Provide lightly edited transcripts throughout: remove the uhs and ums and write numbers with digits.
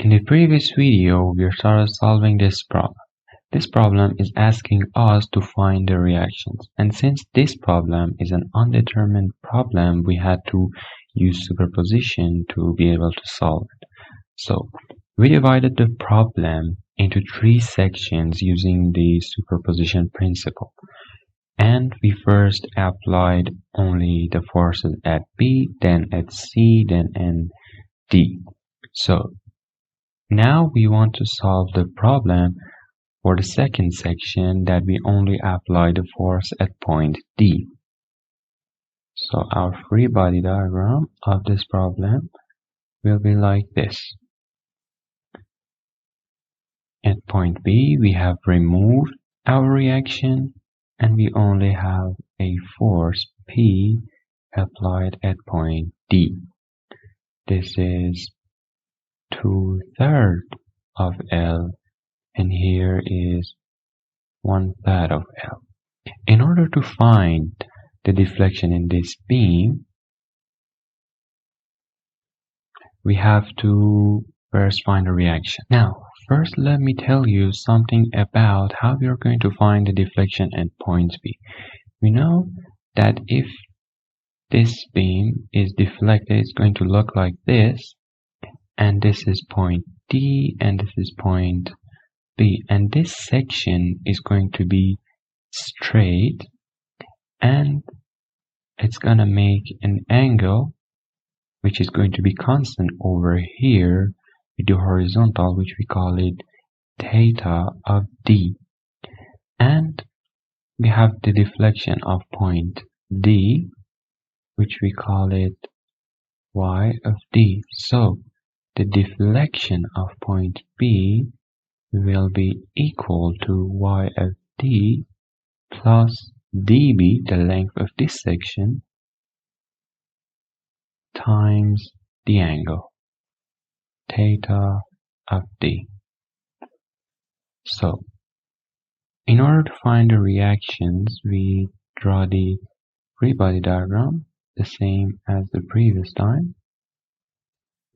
In the previous video, we started solving this problem. This problem is asking us to find the reactions. And since this problem is an undetermined problem, we had to use superposition to be able to solve it. So we divided the problem into 3 sections using the superposition principle. And we first applied only the forces at B, then at C, then at D. So now we want to solve the problem for the second section that we only apply the force at point D. So our free body diagram of this problem will be like this. At point B, we have removed our reaction and we only have a force P applied at point D. This is 2/3 of L and here is 1/3 of L. In order to find the deflection in this beam, we have to first find a reaction. Now, first let me tell you something about how we are going to find the deflection at point B. We know that if this beam is deflected, it's going to look like this, and this is point D and this is point B, and this section is going to be straight and it's gonna make an angle which is going to be constant over here with the horizontal, which we call it theta of D. And we have the deflection of point D, which we call it y of D. So the deflection of point B will be equal to y of D plus dB, the length of this section, times the angle, theta of D. So, in order to find the reactions, we draw the free body diagram, the same as the previous time.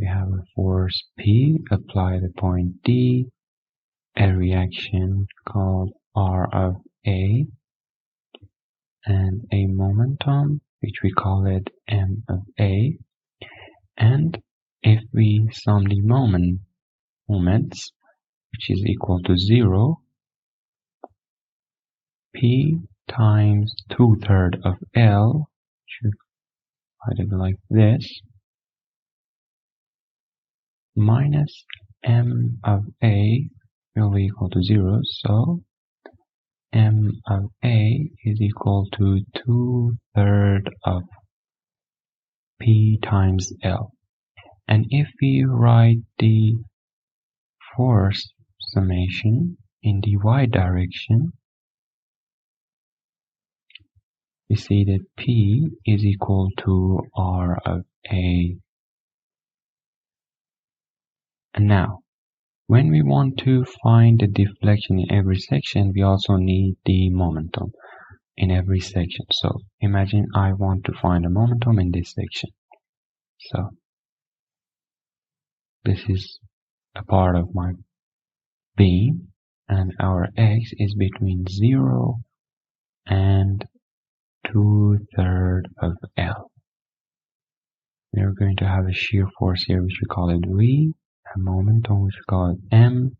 We have a force P applied at point D, a reaction called R of A, and a momentum, which we call it M of A. And if we sum the moments, which is equal to 0, P times 2/3 of L, should write it like this, minus M of A will be equal to 0, so M of A is equal to 2/3 of P times L. And if we write the force summation in the y direction, we see that P is equal to R of A. And now, when we want to find the deflection in every section, we also need the momentum in every section. So imagine I want to find a momentum in this section. So this is a part of my beam and our x is between 0 and 2/3 of L. We are going to have a shear force here, which we call it V, a momentum, which we call it M,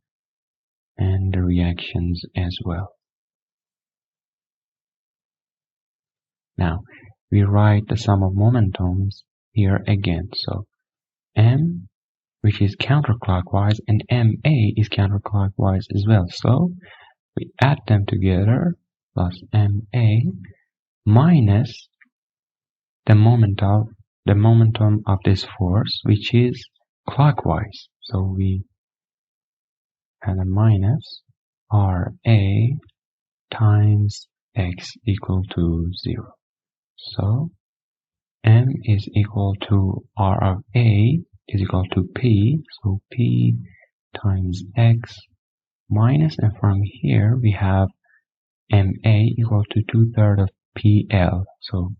and the reactions as well. Now, we write the sum of momentums here again. So, M, which is counterclockwise, and MA is counterclockwise as well. So, we add them together, plus MA, minus the momentum of this force, which is clockwise. So we add a minus RA times X equal to 0. So M is equal to R of A is equal to P. So P times X minus, and from here we have MA equal to 2/3 of PL. So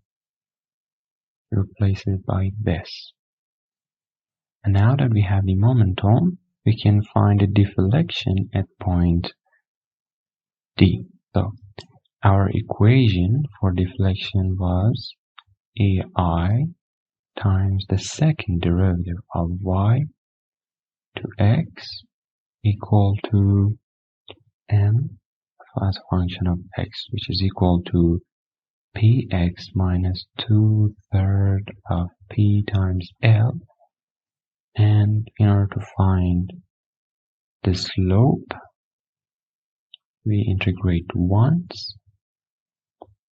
replace it by this. And now that we have the momentum, we can find the deflection at point D. So our equation for deflection was AI times the second derivative of y to x equal to m as a function of x, which is equal to px minus 2/3 of p times l. And in order to find the slope, we integrate once,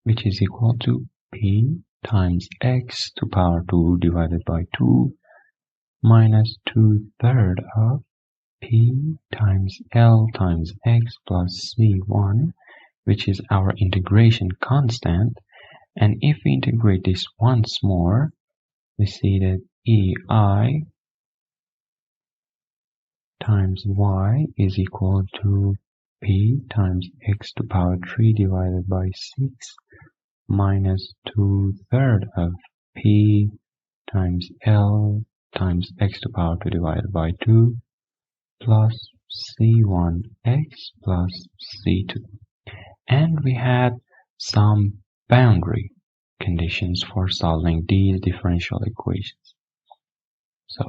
which is equal to p times x to power 2 divided by 2 minus 2/3 of p times l times x plus c1, which is our integration constant. And if we integrate this once more, we see that ei times y is equal to p times x to power 3 divided by 6 minus 2/3 of p times l times x to power 2 divided by 2 plus c1x plus c2. And we had some boundary conditions for solving these differential equations. So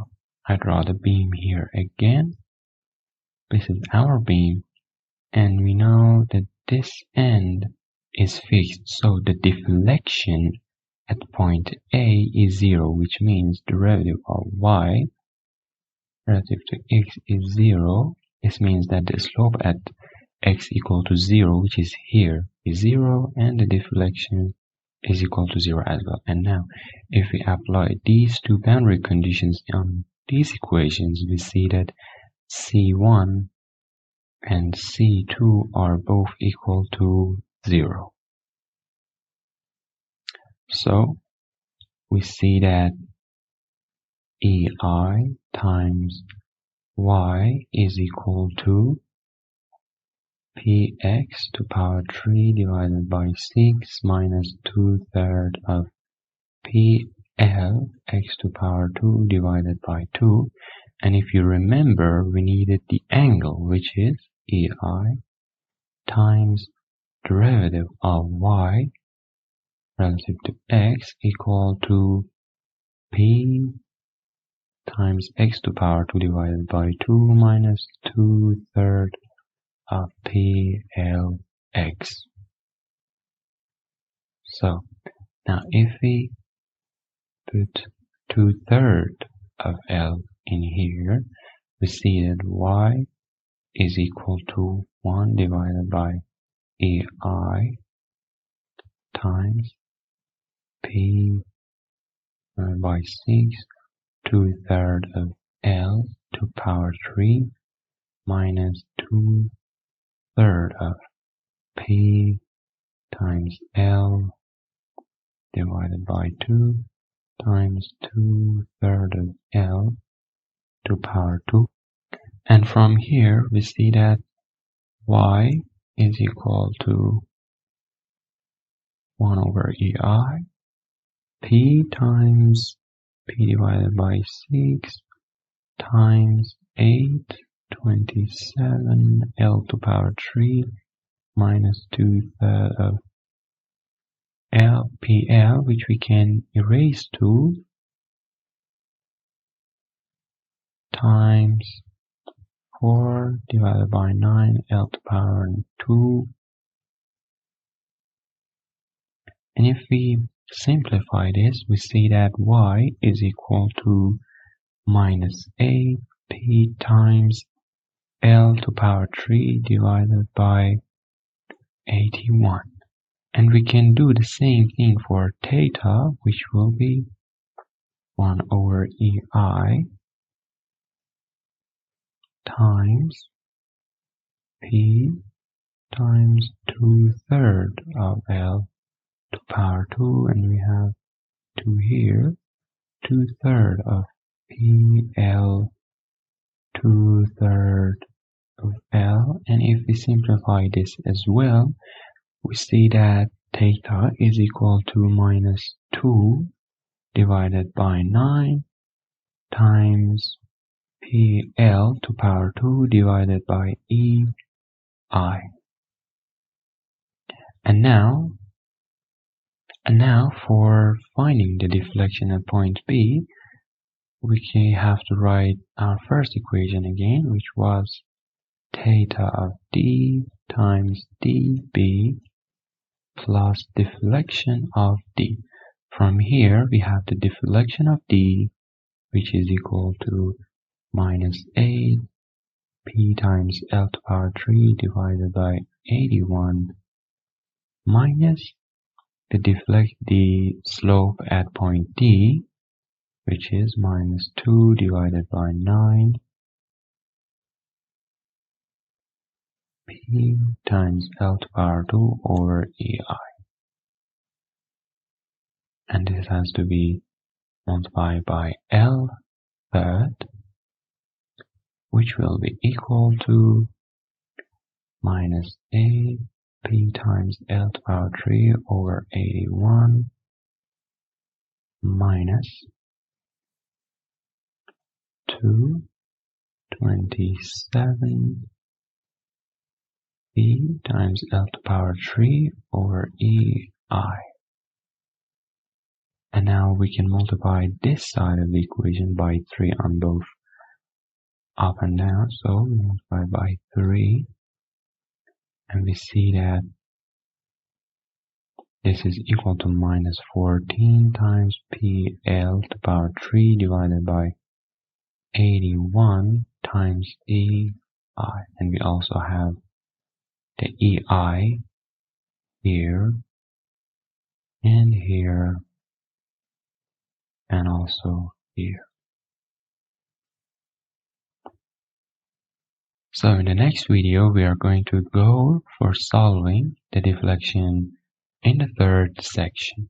I draw the beam here again. This is our beam, and we know that this end is fixed, so the deflection at point A is 0, which means derivative of y relative to x is 0. This means that the slope at x equal to 0, which is here, is 0, and the deflection is equal to 0 as well. And now, if we apply these two boundary conditions on these equations, we see that C1 and C2 are both equal to 0. So we see that EI times y is equal to px to power 3 divided by 6 minus 2/3 of pl x to power 2 divided by 2. And if you remember, we needed the angle, which is EI times derivative of y relative to x equal to p times x to power 2 divided by 2 minus 2/3 of PLX. So now if we put 2/3 of L in here, we see that y is equal to 1 divided by EI times P by 6, 2/3 of L to power 3 minus 2/3 of P times L divided by 2 times 2/3 of L to power 2. And from here we see that y is equal to 1 over EI, P times P divided by 6 times 8, 27 L to power 3 minus 2/3 of L, PL, which we can erase 2 times 4 divided by 9 L to power 2. And if we simplify this, we see that y is equal to minus 8 p times L to power 3 divided by 81. And we can do the same thing for theta, which will be 1 over EI times P times 2/3 of L to power 2, and we have 2 here, 2/3 of PL 2/3 of L. And if we simplify this as well, we see that theta is equal to minus 2 divided by 9 times P PL to power 2 divided by EI. And now for finding the deflection at point B, we have to write our first equation again, which was theta of D times dB plus deflection of D. From here, we have the deflection of D, which is equal to minus 8 P times L to power 3 divided by 81 minus the slope at point D, which is minus 2 divided by 9 P times L to power 2 over EI. And this has to be multiplied by L third, which will be equal to minus 8 P times L to power 3 over 81 minus 227 P times L to power 3 over EI. And now we can multiply this side of the equation by 3 on both up and down. So we multiply by 3. And we see that this is equal to minus 14 times PL to power 3 divided by 81 times EI. And we also have the EI here and here and also here. So in the next video, we are going to go for solving the deflection in the third section.